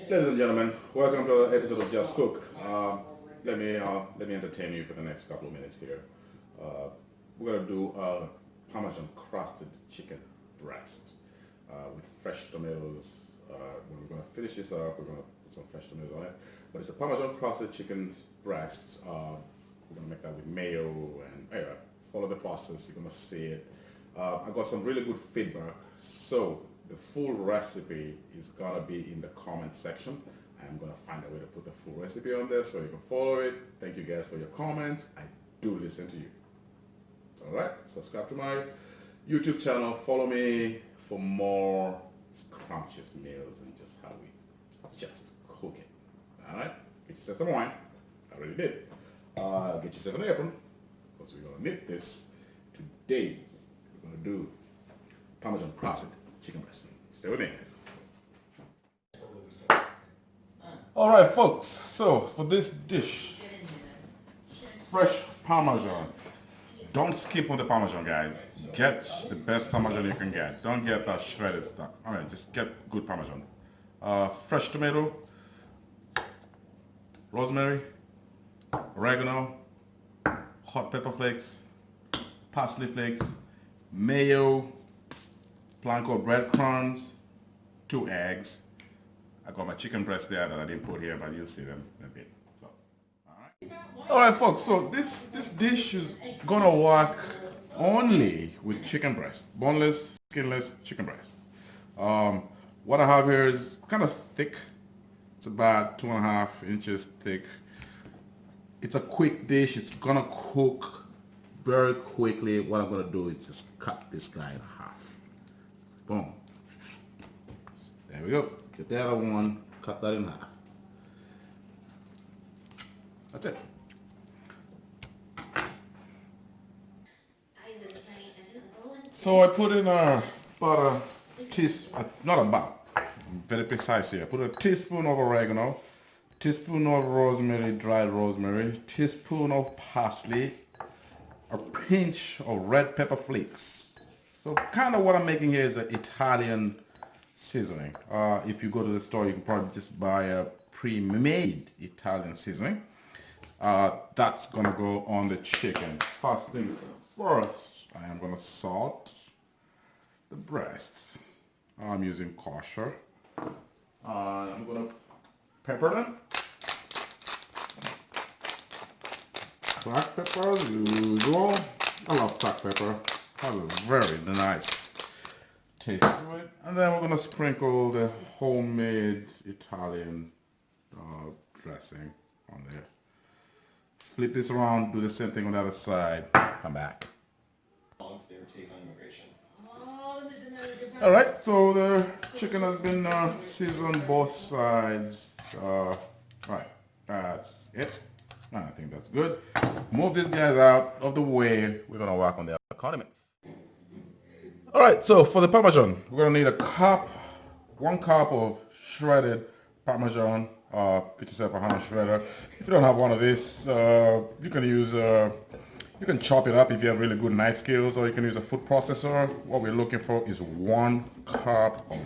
Ladies and gentlemen, welcome to another episode of Just Cook. Let me entertain you for the next couple of minutes here. We're gonna do Parmesan crusted chicken breast with fresh tomatoes. When we're gonna finish this up, we're gonna put some fresh tomatoes on it. But it's a Parmesan crusted chicken breast. We're gonna make that with mayo and anyway, follow the process. You're gonna see it. I got some really good feedback, so the full recipe is gonna be in the comment section. I'm gonna find a way to put the full recipe on there so you can follow it. Thank you guys for your comments. I do listen to you. Alright, subscribe to my YouTube channel. Follow me for more scrumptious meals and just how we just cook it. Alright, get yourself some wine. I already did. Get yourself an apron because we're gonna knit this today. We're gonna do Parmesan crusted chicken breast. Stay with me, guys. Alright, folks. So for this dish, fresh Parmesan. Don't skip on the Parmesan, guys. Get the best Parmesan you can get. Don't get that shredded stuff. Alright, just get good Parmesan. Fresh tomato, rosemary, oregano, hot pepper flakes, parsley flakes, mayo, Planko breadcrumbs, 2 eggs. I got my chicken breast there that I didn't put here, but you'll see them in a bit. So, alright folks, so this dish is gonna work only with chicken breast. Boneless, skinless chicken breast. What I have here is kind of thick. It's about 2.5 inches thick. It's a quick dish. It's gonna cook very quickly. What I'm gonna do is just cut this guy in half. Boom. There we go. Get the other one, cut that in half. That's it. So I put in about a teaspoon, not about, I'm very precise here. I put a teaspoon of oregano, teaspoon of rosemary, dried rosemary, teaspoon of parsley, a pinch of red pepper flakes. So kind of what I'm making here is an Italian seasoning. If you go to the store, you can probably just buy a pre-made Italian seasoning. That's gonna go on the chicken. First things first, I am gonna salt the breasts. I'm using kosher. I'm gonna pepper them. Black pepper as usual. I love black pepper. Has a very nice taste to it. And then we're gonna sprinkle the homemade Italian dressing on there. Flip this around, do the same thing on the other side. Come back. Alright, so the chicken has been seasoned both sides. Right, that's it. I think that's good. Move these guys out of the way. We're gonna work on the other condiments. Alright, so for the Parmesan, we're gonna need a cup, 1 cup of shredded Parmesan. Get yourself a hand shredder. If you don't have one of these, you can use you can chop it up if you have really good knife skills, or you can use a food processor. What we're looking for is 1 cup of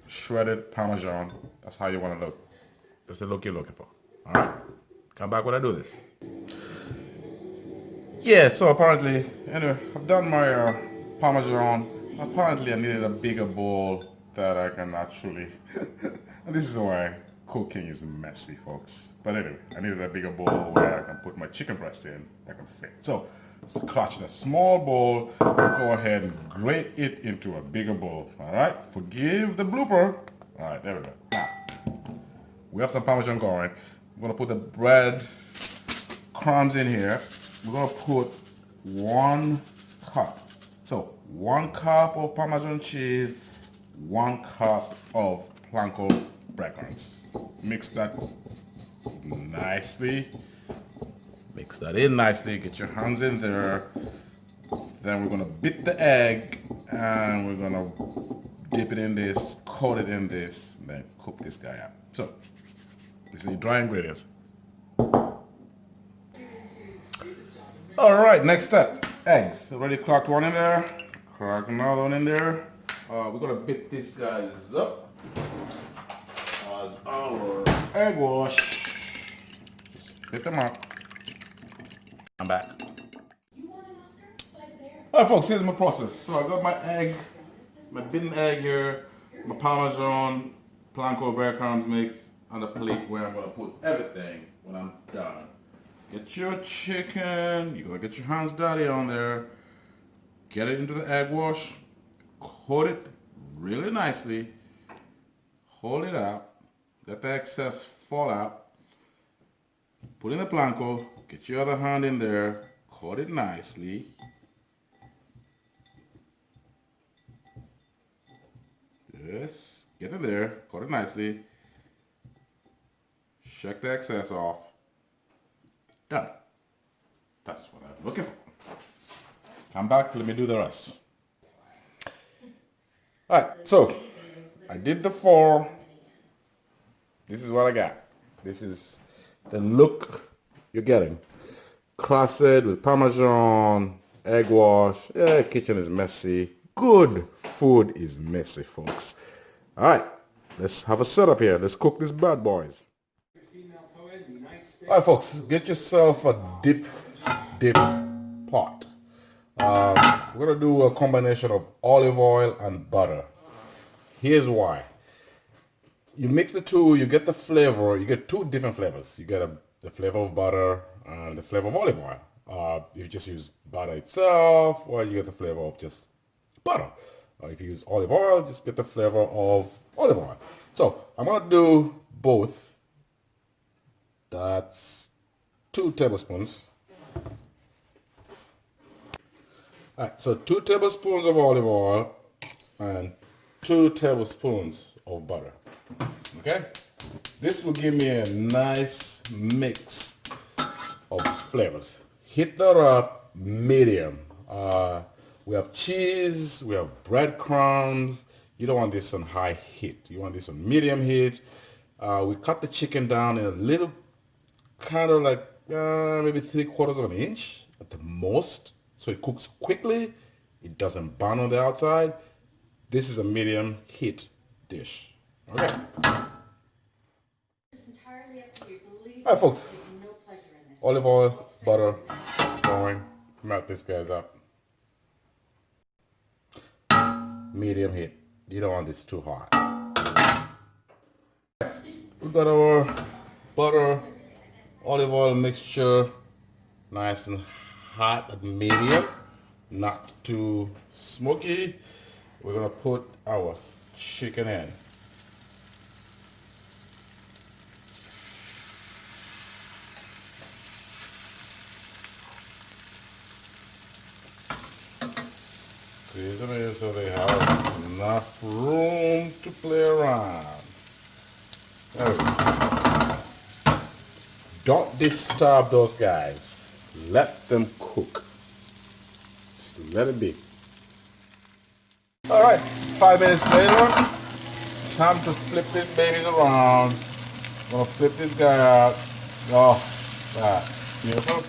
shredded Parmesan. That's how you want to look. That's the look you're looking for. Alright, come back when I do this. Yeah, so apparently, anyway, I've done my Parmesan. Apparently I needed a bigger bowl that I can actually and this is why cooking is messy, folks. But anyway, I needed a bigger bowl where I can put my chicken breast in that can fit. So clutch in a small bowl, go ahead and grate it into a bigger bowl. Alright, forgive the blooper. Alright, there we go. Now we have some Parmesan going. I'm gonna put the bread crumbs in here. We're gonna put 1 cup. So 1 cup of Parmesan cheese, 1 cup of Planko breadcrumbs. Mix that nicely. Mix that in nicely. Get your hands in there. Then we're gonna beat the egg and we're gonna dip it in this, coat it in this, and then cook this guy up. So this is the dry ingredients. Alright, next step. Eggs. Already cracked one in there. Crack another one in there. We're gonna beat these guys up. As egg wash. Just hit them up. I'm back. Alright folks, here's my process. So I got my egg, my beaten egg here, my parmesan, Planko breadcrumbs mix, on the plate where I'm going to put everything when I'm done. Get your chicken, you gotta get your hands dirty on there. Get it into the egg wash, coat it really nicely, hold it out, let the excess fall out, put in the Planko, get your other hand in there, coat it nicely. Yes, get it there, coat it nicely, shake the excess off. Done. That's what I'm looking for. Come back, let me do the rest. Alright, so I did the 4. This is what I got. This is the look you're getting. Crusted with parmesan, egg wash. Yeah, kitchen is messy. Good food is messy, folks. Alright, let's have a setup here. Let's cook these bad boys. Alright folks, get yourself a dip pot. We're going to do a combination of olive oil and butter. Here's why. You mix the two, you get the flavor, you get 2 different flavors. You get the flavor of butter and the flavor of olive oil. If you just use butter itself, or you get the flavor of just butter. If you use olive oil, just get the flavor of olive oil. So I'm going to do both. That's 2 tablespoons. Alright, so 2 tablespoons of olive oil and 2 tablespoons of butter. Okay? This will give me a nice mix of flavors. Heat that up medium. We have cheese, we have breadcrumbs. You don't want this on high heat. You want this on medium heat. We cut the chicken down in a little, kind of like maybe 3/4 of an inch at the most. So it cooks quickly. It doesn't burn on the outside. This is a medium heat dish. Okay. Alright folks. Olive oil, butter, going. Melt these guys up. Medium heat. You don't want this too hot. We got our butter, olive oil mixture, nice and hot at medium, not too smoky. We're gonna put our chicken in. Squeeze them in so they have enough room to play around. There we go. Don't disturb those guys. Let them cook. Just let it be. Alright, 5 minutes later, time to flip these babies around. I'm gonna flip this guy out. Oh, that's beautiful.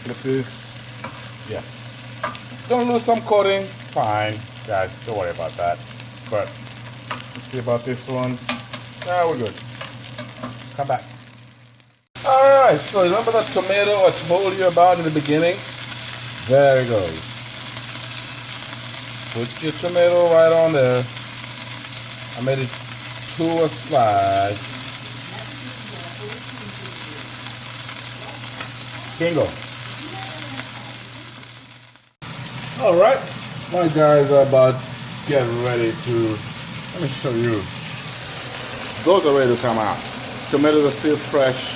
Flip this. Yes. It's gonna lose some coating. Fine, guys, don't worry about that. But let's see about this one. Yeah, we're good. Come back. Alright, so remember that tomato I told you about in the beginning? There it goes. Put your tomato right on there. I made it to a slice. Bingo. Alright, my guys are about to get ready to, let me show you. Those are ready to come out. Tomatoes are still fresh.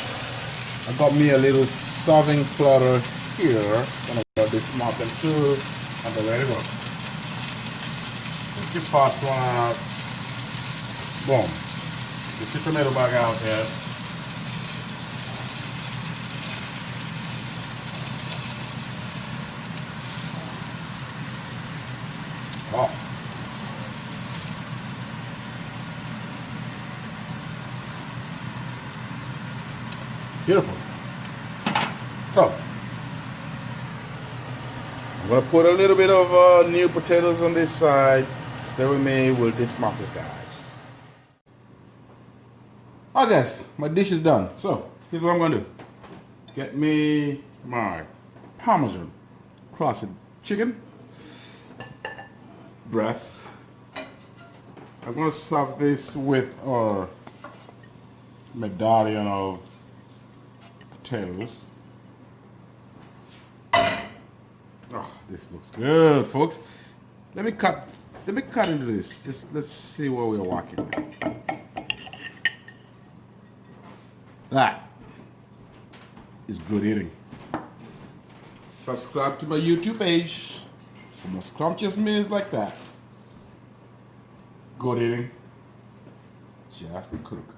I got me a little serving platter here. I'm gonna dismount them too, and they're ready to go. Put your first one out. Boom. Get your tomato bag out here. Oh. Beautiful. So, I'm going to put a little bit of new potatoes on this side. Stay with me, we'll dismount this, guys. Alright guys, my dish is done. So here's what I'm gonna do. Get me my parmesan crusted chicken breast. I'm gonna serve this with our medallion of potatoes. Oh, this looks good, folks. Let me cut into this. Just let's see what we're working with. That is good eating. Subscribe to my YouTube page for more scrumptious meals like that. Good eating. Just cook.